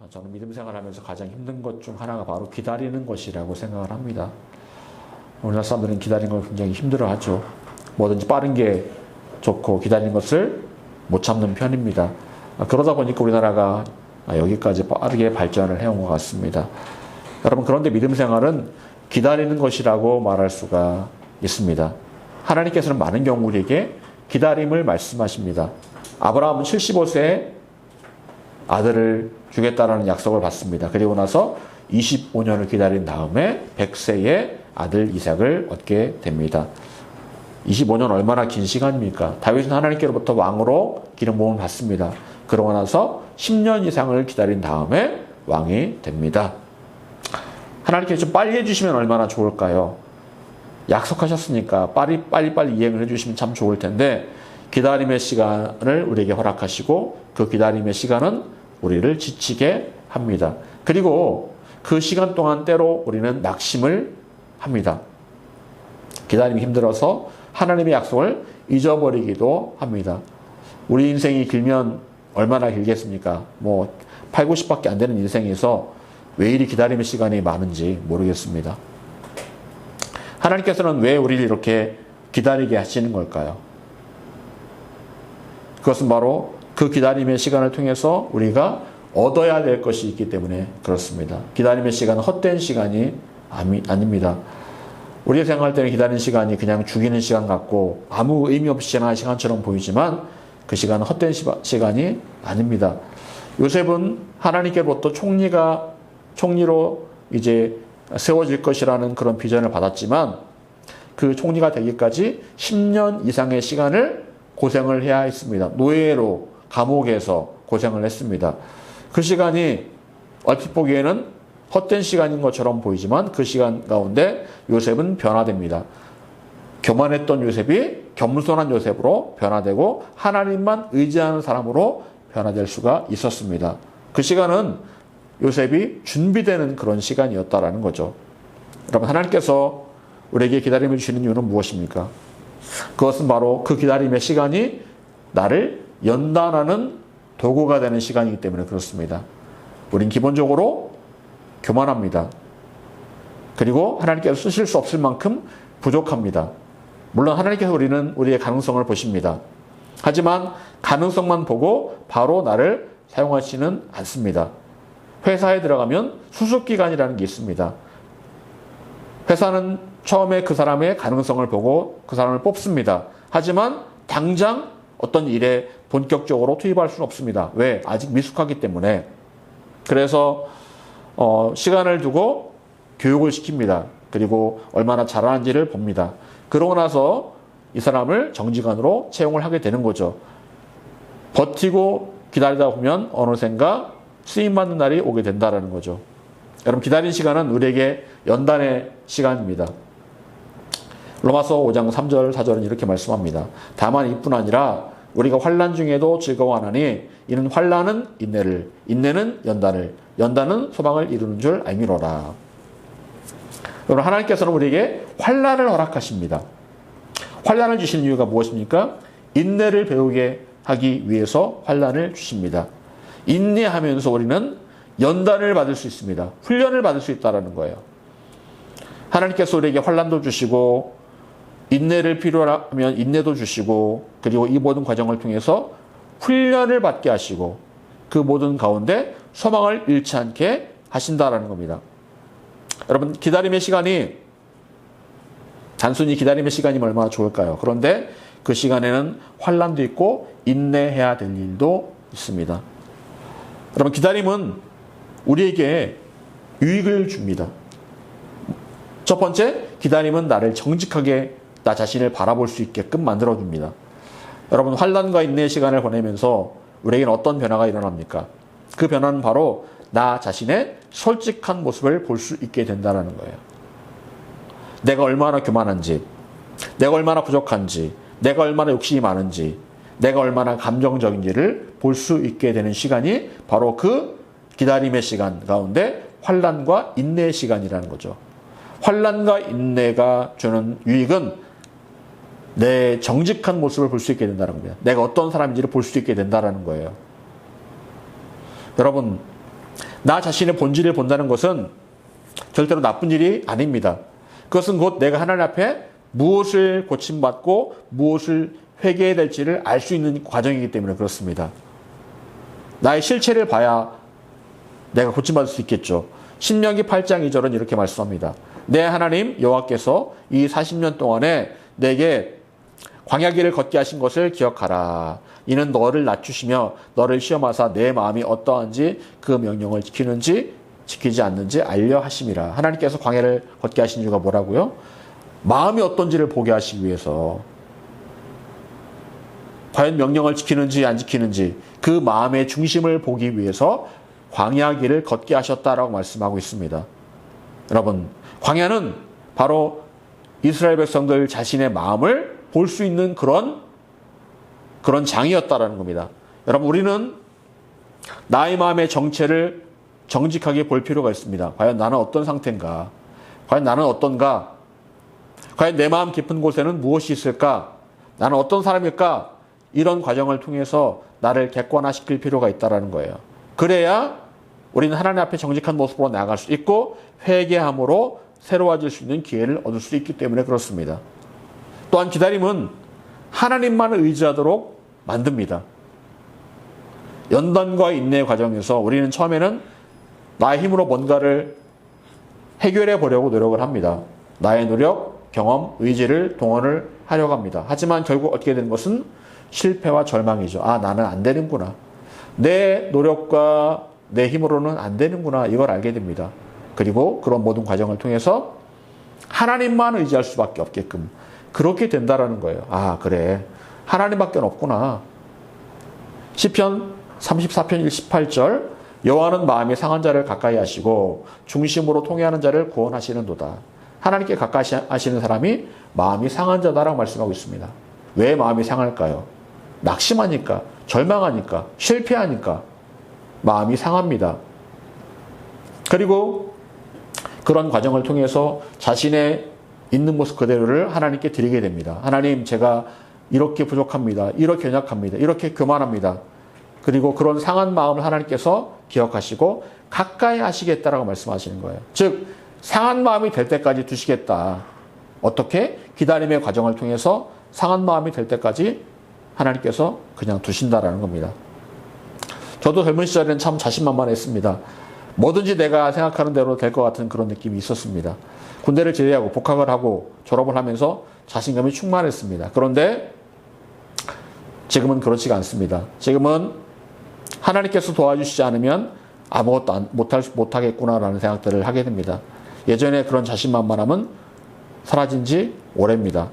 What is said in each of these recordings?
저는 믿음 생활하면서 가장 힘든 것 중 하나가 바로 기다리는 것이라고 생각을 합니다. 우리나라 사람들은 기다리는 걸 굉장히 힘들어하죠. 뭐든지 빠른 게 좋고 기다리는 것을 못 참는 편입니다. 그러다 보니까 우리나라가 여기까지 빠르게 발전을 해온 것 같습니다. 여러분, 그런데 믿음 생활은 기다리는 것이라고 말할 수가 있습니다. 하나님께서는 많은 경우 우리에게 기다림을 말씀하십니다. 아브라함은 75세에 아들을 주겠다라는 약속을 받습니다. 그리고 나서 25년을 기다린 다음에 100세에 아들 이삭을 얻게 됩니다. 25년 얼마나 긴 시간입니까? 다윗은 하나님께로부터 왕으로 기름 부음을 받습니다. 그러고 나서 10년 이상을 기다린 다음에 왕이 됩니다. 하나님께서 좀 빨리 해주시면 얼마나 좋을까요? 약속하셨으니까 빨리 이행을 해주시면 참 좋을 텐데, 기다림의 시간을 우리에게 허락하시고 그 기다림의 시간은 우리를 지치게 합니다. 그리고 그 시간 동안 때로 우리는 낙심을 합니다. 기다림이 힘들어서 하나님의 약속을 잊어버리기도 합니다. 우리 인생이 길면 얼마나 길겠습니까? 8, 90밖에 안 되는 인생에서 왜 이리 기다림의 시간이 많은지 모르겠습니다. 하나님께서는 왜 우리를 이렇게 기다리게 하시는 걸까요? 그것은 바로 그 기다림의 시간을 통해서 우리가 얻어야 될 것이 있기 때문에 그렇습니다. 기다림의 시간은 헛된 시간이 아닙니다. 우리가 생각할 때는 기다리는 시간이 그냥 죽이는 시간 같고 아무 의미 없이 지나가는 시간처럼 보이지만 그 시간은 헛된 시간이 아닙니다. 요셉은 하나님께로부터 총리로 이제 세워질 것이라는 그런 비전을 받았지만 그 총리가 되기까지 10년 이상의 시간을 고생을 해야 했습니다. 노예로 감옥에서 고생을 했습니다. 그 시간이 얼핏 보기에는 헛된 시간인 것처럼 보이지만 그 시간 가운데 요셉은 변화됩니다. 교만했던 요셉이 겸손한 요셉으로 변화되고 하나님만 의지하는 사람으로 변화될 수가 있었습니다. 그 시간은 요셉이 준비되는 그런 시간이었다라는 거죠. 여러분, 하나님께서 우리에게 기다림을 주시는 이유는 무엇입니까? 그것은 바로 그 기다림의 시간이 나를 연단하는 도구가 되는 시간이기 때문에 그렇습니다. 우린 기본적으로 교만합니다. 그리고 하나님께서 쓰실 수 없을 만큼 부족합니다. 물론 하나님께서 우리의 가능성을 보십니다. 하지만 가능성만 보고 바로 나를 사용하시는 않습니다. 회사에 들어가면 수습기간이라는 게 있습니다. 회사는 처음에 그 사람의 가능성을 보고 그 사람을 뽑습니다. 하지만 당장 어떤 일에 본격적으로 투입할 수는 없습니다. 왜? 아직 미숙하기 때문에. 그래서 시간을 두고 교육을 시킵니다. 그리고 얼마나 잘하는지를 봅니다. 그러고 나서 이 사람을 정직원으로 채용을 하게 되는 거죠. 버티고 기다리다 보면 어느샌가 쓰임받는 날이 오게 된다는 거죠. 여러분, 기다린 시간은 우리에게 연단의 시간입니다. 로마서 5장 3절 4절은 이렇게 말씀합니다. 다만 이뿐 아니라 우리가 환난 중에도 즐거워하나니 이는 환난은 인내를, 인내는 연단을, 연단은 소망을 이루는 줄 알미로라. 여러분, 하나님께서는 우리에게 환난을 허락하십니다. 환난을 주시는 이유가 무엇입니까? 인내를 배우게 하기 위해서 환난을 주십니다. 인내하면서 우리는 연단을 받을 수 있습니다. 훈련을 받을 수 있다는 거예요. 하나님께서 우리에게 환난도 주시고 인내를 필요하면 인내도 주시고 그리고 이 모든 과정을 통해서 훈련을 받게 하시고 그 모든 가운데 소망을 잃지 않게 하신다라는 겁니다. 여러분, 기다림의 시간이 단순히 기다림의 시간이면 얼마나 좋을까요? 그런데 그 시간에는 환난도 있고 인내해야 될 일도 있습니다. 여러분, 기다림은 우리에게 유익을 줍니다. 첫 번째, 기다림은 나를 정직하게 나 자신을 바라볼 수 있게끔 만들어줍니다. 여러분, 환난과 인내의 시간을 보내면서 우리에게는 어떤 변화가 일어납니까? 그 변화는 바로 나 자신의 솔직한 모습을 볼 수 있게 된다는 거예요. 내가 얼마나 교만한지, 내가 얼마나 부족한지, 내가 얼마나 욕심이 많은지, 내가 얼마나 감정적인지를 볼 수 있게 되는 시간이 바로 그 기다림의 시간 가운데 환난과 인내의 시간이라는 거죠. 환난과 인내가 주는 유익은 내 정직한 모습을 볼 수 있게 된다는 겁니다. 내가 어떤 사람인지를 볼 수 있게 된다는 거예요. 여러분, 나 자신의 본질을 본다는 것은 절대로 나쁜 일이 아닙니다. 그것은 곧 내가 하나님 앞에 무엇을 고침받고 무엇을 회개해야 될지를 알 수 있는 과정이기 때문에 그렇습니다. 나의 실체를 봐야 내가 고침받을 수 있겠죠. 신명기 8장 2절은 이렇게 말씀합니다. 내 하나님 여호와께서 이 40년 동안에 내게 광야길을 걷게 하신 것을 기억하라. 이는 너를 낮추시며 너를 시험하사 내 마음이 어떠한지 그 명령을 지키는지 지키지 않는지 알려 하심이라. 하나님께서 광야를 걷게 하신 이유가 뭐라고요? 마음이 어떤지를 보게 하시기 위해서, 과연 명령을 지키는지 안 지키는지 그 마음의 중심을 보기 위해서 광야길을 걷게 하셨다라고 말씀하고 있습니다. 여러분, 광야는 바로 이스라엘 백성들 자신의 마음을 볼 수 있는 그런 장이었다라는 겁니다. 여러분, 우리는 나의 마음의 정체를 정직하게 볼 필요가 있습니다. 과연 나는 어떤 상태인가? 과연 나는 어떤가? 과연 내 마음 깊은 곳에는 무엇이 있을까? 나는 어떤 사람일까? 이런 과정을 통해서 나를 객관화시킬 필요가 있다는 거예요. 그래야 우리는 하나님 앞에 정직한 모습으로 나아갈 수 있고 회개함으로 새로워질 수 있는 기회를 얻을 수 있기 때문에 그렇습니다. 또한 기다림은 하나님만을 의지하도록 만듭니다. 연단과 인내의 과정에서 우리는 처음에는 나의 힘으로 뭔가를 해결해 보려고 노력을 합니다. 나의 노력, 경험, 의지를 동원을 하려고 합니다. 하지만 결국 어떻게 되는 것은 실패와 절망이죠. 아, 나는 안 되는구나. 내 노력과 내 힘으로는 안 되는구나. 이걸 알게 됩니다. 그리고 그런 모든 과정을 통해서 하나님만 의지할 수밖에 없게끔 그렇게 된다라는 거예요. 아, 그래. 하나님밖에 없구나. 시편 34편 18절 여호와는 마음이 상한 자를 가까이 하시고 중심으로 통회하는 자를 구원하시는도다. 하나님께 가까이 하시는 사람이 마음이 상한 자다라고 말씀하고 있습니다. 왜 마음이 상할까요? 낙심하니까, 절망하니까, 실패하니까 마음이 상합니다. 그리고 그런 과정을 통해서 자신의 있는 모습 그대로를 하나님께 드리게 됩니다. 하나님, 제가 이렇게 부족합니다. 이렇게 연약합니다. 이렇게 교만합니다. 그리고 그런 상한 마음을 하나님께서 기억하시고 가까이 하시겠다라고 말씀하시는 거예요. 즉, 상한 마음이 될 때까지 두시겠다. 어떻게? 기다림의 과정을 통해서 상한 마음이 될 때까지 하나님께서 그냥 두신다라는 겁니다. 저도 젊은 시절에는 참 자신만만했습니다. 뭐든지 내가 생각하는 대로 될 것 같은 그런 느낌이 있었습니다. 군대를 제대하고 복학을 하고 졸업을 하면서 자신감이 충만했습니다. 그런데 지금은 그렇지가 않습니다. 지금은 하나님께서 도와주시지 않으면 아무것도 못하겠구나라는 생각들을 하게 됩니다. 예전에 그런 자신만만함은 사라진 지 오래입니다.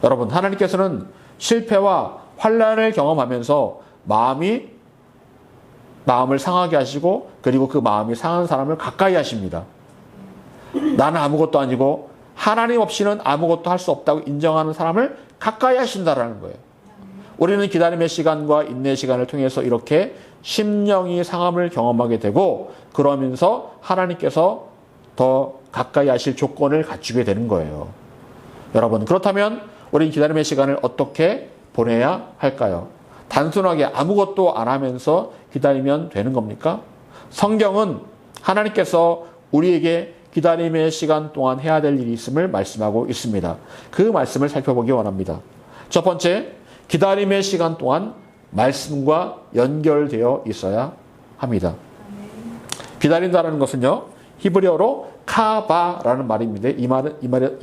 여러분, 하나님께서는 실패와 환난을 경험하면서 마음을 상하게 하시고 그리고 그 마음이 상한 사람을 가까이 하십니다. 나는 아무것도 아니고 하나님 없이는 아무것도 할 수 없다고 인정하는 사람을 가까이 하신다라는 거예요. 우리는 기다림의 시간과 인내의 시간을 통해서 이렇게 심령이 상함을 경험하게 되고 그러면서 하나님께서 더 가까이 하실 조건을 갖추게 되는 거예요. 여러분, 그렇다면 우리는 기다림의 시간을 어떻게 보내야 할까요? 단순하게 아무것도 안 하면서 기다리면 되는 겁니까? 성경은 하나님께서 우리에게 기다림의 시간 동안 해야 될 일이 있음을 말씀하고 있습니다. 그 말씀을 살펴보기 원합니다. 첫 번째, 기다림의 시간 동안 말씀과 연결되어 있어야 합니다. 기다린다는 것은요, 히브리어로 카바라는 말입니다. 이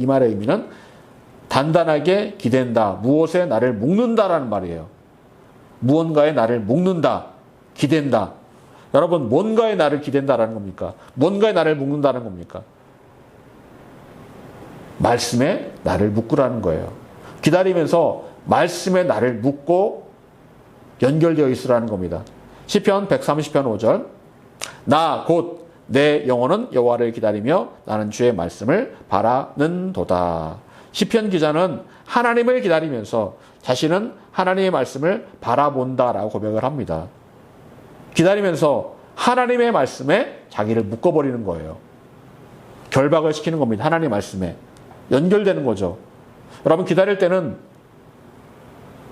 말의 의미는 단단하게 기댄다, 무엇에 나를 묶는다라는 말이에요. 무언가에 나를 묶는다, 기댄다. 여러분, 뭔가에 나를 기댄다라는 겁니까? 뭔가에 나를 묶는다는 겁니까? 말씀에 나를 묶으라는 거예요. 기다리면서 말씀에 나를 묶고 연결되어 있으라는 겁니다. 시편 130편 5절 나 곧 내 영혼은 여호와를 기다리며 나는 주의 말씀을 바라는도다. 시편 기자는 하나님을 기다리면서 자신은 하나님의 말씀을 바라본다라고 고백을 합니다. 기다리면서 하나님의 말씀에 자기를 묶어버리는 거예요. 결박을 시키는 겁니다. 하나님의 말씀에 연결되는 거죠. 여러분, 기다릴 때는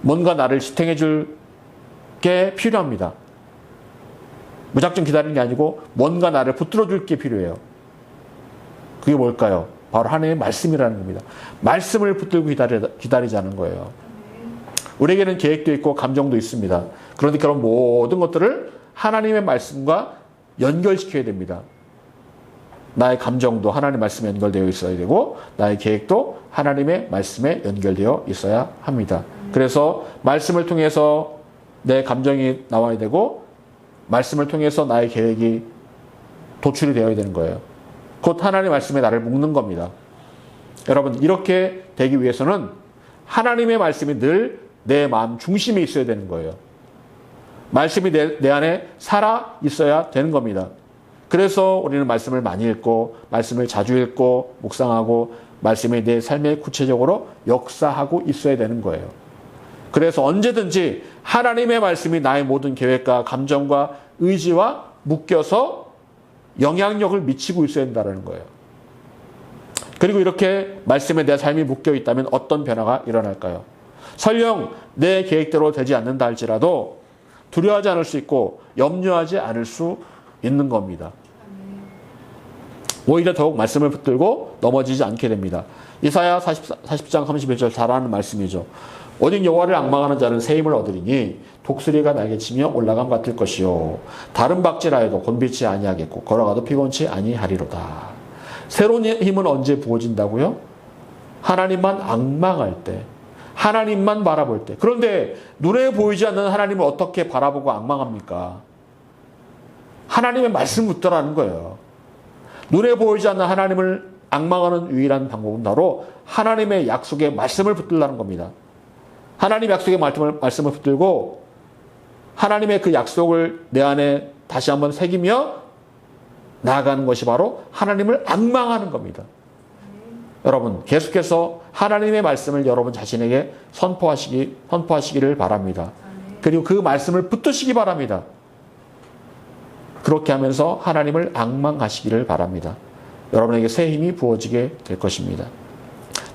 뭔가 나를 지탱해 줄 게 필요합니다. 무작정 기다리는 게 아니고 뭔가 나를 붙들어 줄 게 필요해요. 그게 뭘까요? 바로 하나님의 말씀이라는 겁니다. 말씀을 붙들고 기다리자는 거예요. 우리에게는 계획도 있고 감정도 있습니다. 그런데 그런 모든 것들을 하나님의 말씀과 연결시켜야 됩니다. 나의 감정도 하나님의 말씀에 연결되어 있어야 되고 나의 계획도 하나님의 말씀에 연결되어 있어야 합니다. 그래서 말씀을 통해서 내 감정이 나와야 되고 말씀을 통해서 나의 계획이 도출이 되어야 되는 거예요. 곧 하나님의 말씀에 나를 묶는 겁니다. 여러분, 이렇게 되기 위해서는 하나님의 말씀이 늘 내 마음 중심에 있어야 되는 거예요. 말씀이 내 안에 살아 있어야 되는 겁니다. 그래서 우리는 말씀을 많이 읽고 말씀을 자주 읽고 묵상하고 말씀이 내 삶에 구체적으로 역사하고 있어야 되는 거예요. 그래서 언제든지 하나님의 말씀이 나의 모든 계획과 감정과 의지와 묶여서 영향력을 미치고 있어야 된다는 거예요. 그리고 이렇게 말씀에 내 삶이 묶여 있다면 어떤 변화가 일어날까요? 설령 내 계획대로 되지 않는다 할지라도 두려워하지 않을 수 있고 염려하지 않을 수 있는 겁니다. 오히려 더욱 말씀을 붙들고 넘어지지 않게 됩니다. 이사야 40장 31절 잘 아는 말씀이죠. 오직 여호와를 앙망하는 자는 새 힘을 얻으리니 독수리가 날개치며 올라감 같을 것이요 다른 박질하여도 곤비치 아니하겠고 걸어가도 피곤치 아니하리로다. 새로운 힘은 언제 부어진다고요? 하나님만 앙망할 때, 하나님만 바라볼 때. 그런데 눈에 보이지 않는 하나님을 어떻게 바라보고 앙망합니까? 하나님의 말씀 붙들라는 거예요. 눈에 보이지 않는 하나님을 앙망하는 유일한 방법은 바로 하나님의 약속의 말씀을 붙들라는 겁니다. 하나님의 약속의 말씀을 붙들고 하나님의 그 약속을 내 안에 다시 한번 새기며 나아가는 것이 바로 하나님을 앙망하는 겁니다. 여러분, 계속해서 하나님의 말씀을 여러분 자신에게 선포하시기를 바랍니다. 그리고 그 말씀을 붙드시기 바랍니다. 그렇게 하면서 하나님을 앙망하시기를 바랍니다. 여러분에게 새 힘이 부어지게 될 것입니다.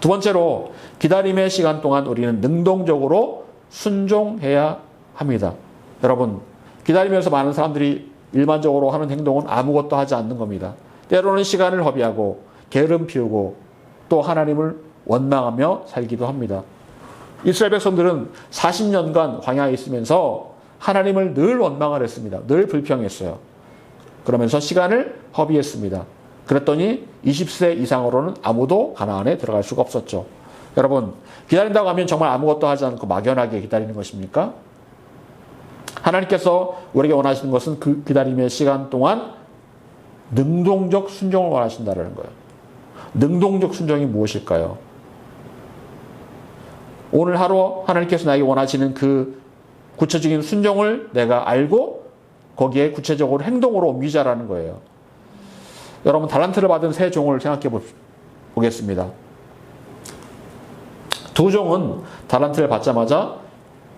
두 번째로, 기다림의 시간 동안 우리는 능동적으로 순종해야 합니다. 여러분, 기다리면서 많은 사람들이 일반적으로 하는 행동은 아무것도 하지 않는 겁니다. 때로는 시간을 허비하고 게으름 피우고 또 하나님을 원망하며 살기도 합니다. 이스라엘 백성들은 40년간 광야에 있으면서 하나님을 늘 원망을 했습니다. 늘 불평했어요. 그러면서 시간을 허비했습니다. 그랬더니 20세 이상으로는 아무도 가나안에 들어갈 수가 없었죠. 여러분, 기다린다고 하면 정말 아무것도 하지 않고 막연하게 기다리는 것입니까? 하나님께서 우리에게 원하시는 것은 그 기다림의 시간 동안 능동적 순종을 원하신다는 거예요. 능동적 순종이 무엇일까요? 오늘 하루 하나님께서 나에게 원하시는 그 구체적인 순종을 내가 알고 거기에 구체적으로 행동으로 옮기자라는 거예요. 여러분, 달란트를 받은 세 종을 생각해 보겠습니다. 두 종은 달란트를 받자마자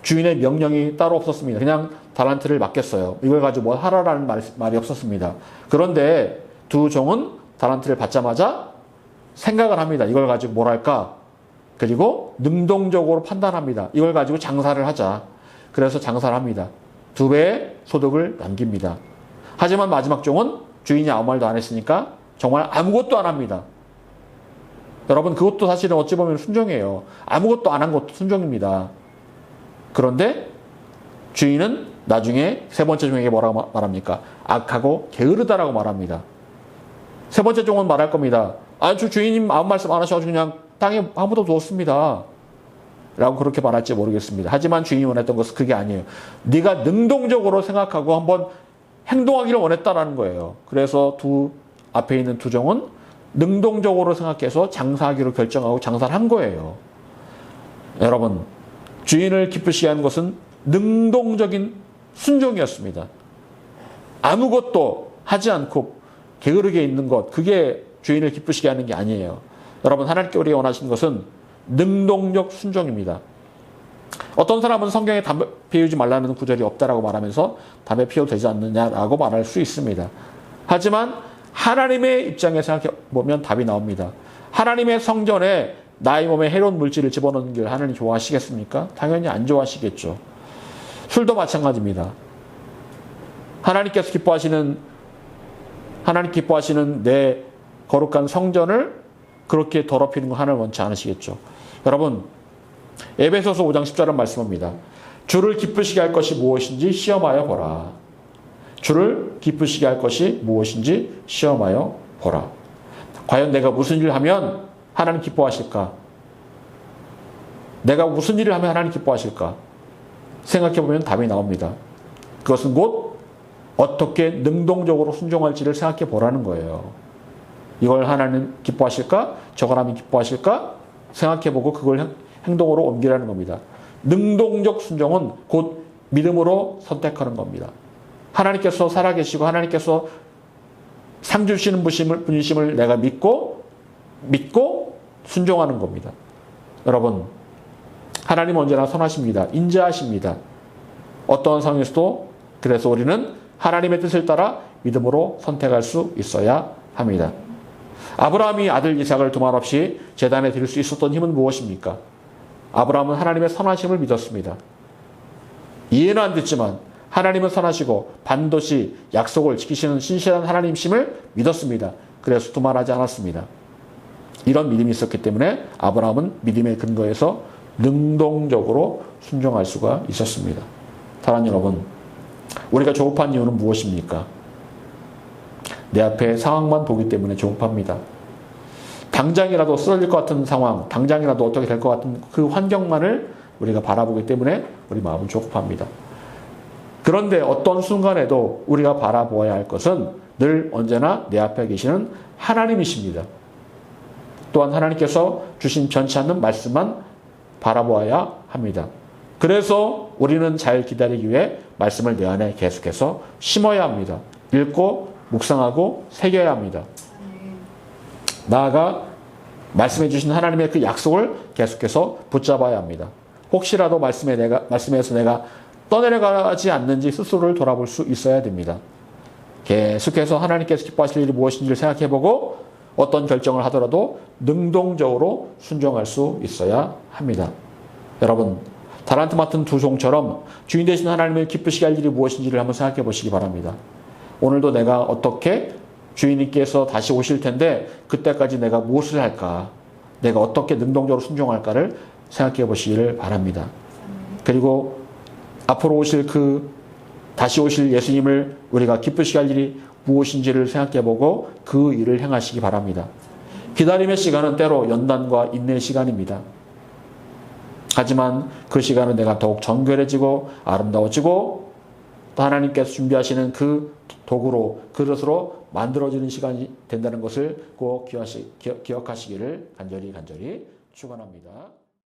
주인의 명령이 따로 없었습니다. 그냥 달란트를 맡겼어요. 이걸 가지고 뭐 하라라는 말이 없었습니다. 그런데 두 종은 달란트를 받자마자 생각을 합니다. 이걸 가지고 뭘 할까? 그리고 능동적으로 판단합니다. 이걸 가지고 장사를 하자. 그래서 장사를 합니다. 2배의 소득을 남깁니다. 하지만 마지막 종은 주인이 아무 말도 안 했으니까 정말 아무것도 안 합니다. 여러분, 그것도 사실은 어찌 보면 순종이에요. 아무것도 안 한 것도 순종입니다. 그런데 주인은 나중에 세 번째 종에게 뭐라고 말합니까? 악하고 게으르다라고 말합니다. 세 번째 종은 말할 겁니다. 주인님 아무 말씀 안 하셔가지고 그냥 땅에 아무도 두었습니다. 라고 그렇게 말할지 모르겠습니다. 하지만 주인이 원했던 것은 그게 아니에요. 네가 능동적으로 생각하고 한번 행동하기를 원했다라는 거예요. 그래서 앞에 있는 두 종은 능동적으로 생각해서 장사하기로 결정하고 장사를 한 거예요. 여러분, 주인을 기쁘시게 하는 것은 능동적인 순종이었습니다. 아무것도 하지 않고 게으르게 있는 것, 그게 주인을 기쁘시게 하는 게 아니에요. 여러분, 하나님께 우리가 원하시는 것은 능동적 순종입니다. 어떤 사람은 성경에 담배 피우지 말라는 구절이 없다라고 말하면서 담배 피워도 되지 않느냐라고 말할 수 있습니다. 하지만 하나님의 입장에 생각해 보면 답이 나옵니다. 하나님의 성전에 나의 몸에 해로운 물질을 집어넣는 길 하나님 좋아하시겠습니까? 당연히 안 좋아하시겠죠. 술도 마찬가지입니다. 하나님께서 기뻐하시는 내 거룩한 성전을 그렇게 더럽히는 거 하나를 원치 않으시겠죠. 여러분, 에베소서 5장 10절은 말씀합니다. 주를 기쁘시게 할 것이 무엇인지 시험하여 보라. 주를 기쁘시게 할 것이 무엇인지 시험하여 보라. 과연 내가 무슨 일을 하면 하나님 기뻐하실까? 내가 무슨 일을 하면 하나님 기뻐하실까? 생각해보면 답이 나옵니다. 그것은 곧 어떻게 능동적으로 순종할지를 생각해 보라는 거예요. 이걸 하나님 기뻐하실까? 저걸 하면 기뻐하실까? 생각해보고 그걸 행동으로 옮기라는 겁니다. 능동적 순종은 곧 믿음으로 선택하는 겁니다. 하나님께서 살아계시고 하나님께서 상 주시는 분이심을 내가 믿고 순종하는 겁니다. 여러분, 하나님은 언제나 선하십니다. 인자하십니다. 어떠한 상황에서도 그래서 우리는 하나님의 뜻을 따라 믿음으로 선택할 수 있어야 합니다. 아브라함이 아들 이삭을 두말 없이 제단에 드릴 수 있었던 힘은 무엇입니까? 아브라함은 하나님의 선하심을 믿었습니다. 이해는 안 됐지만 하나님은 선하시고 반드시 약속을 지키시는 신실한 하나님심을 믿었습니다. 그래서 두말하지 않았습니다. 이런 믿음이 있었기 때문에 아브라함은 믿음의 근거에서 능동적으로 순종할 수가 있었습니다. 사랑하는 여러분, 우리가 조급한 이유는 무엇입니까? 내 앞에 상황만 보기 때문에 조급합니다. 당장이라도 쓰러질 것 같은 상황, 당장이라도 어떻게 될 것 같은 그 환경만을 우리가 바라보기 때문에 우리 마음은 조급합니다. 그런데 어떤 순간에도 우리가 바라보아야 할 것은 늘 언제나 내 앞에 계시는 하나님이십니다. 또한 하나님께서 주신 변치 않는 말씀만 바라보아야 합니다. 그래서 우리는 잘 기다리기 위해 말씀을 내 안에 계속해서 심어야 합니다. 읽고 묵상하고 새겨야 합니다. 나아가 말씀해 주신 하나님의 그 약속을 계속해서 붙잡아야 합니다. 혹시라도 말씀에서 내가 떠내려가지 않는지 스스로를 돌아볼 수 있어야 됩니다. 계속해서 하나님께서 기뻐하실 일이 무엇인지를 생각해보고 어떤 결정을 하더라도 능동적으로 순종할 수 있어야 합니다. 여러분, 달란트 맡은 두 종처럼 주인 되신 하나님을 기쁘시게 할 일이 무엇인지를 한번 생각해 보시기 바랍니다. 오늘도 내가 어떻게 주인님께서 다시 오실 텐데 그때까지 내가 무엇을 할까? 내가 어떻게 능동적으로 순종할까를 생각해 보시기를 바랍니다. 그리고 앞으로 다시 오실 예수님을 우리가 기쁘시게 할 일이 무엇인지를 생각해 보고 그 일을 행하시기 바랍니다. 기다림의 시간은 때로 연단과 인내의 시간입니다. 하지만 그 시간은 내가 더욱 정결해지고 아름다워지고 또 하나님께서 준비하시는 그 도구로, 그릇으로 만들어지는 시간이 된다는 것을 꼭 기억하시기를 간절히 축원합니다.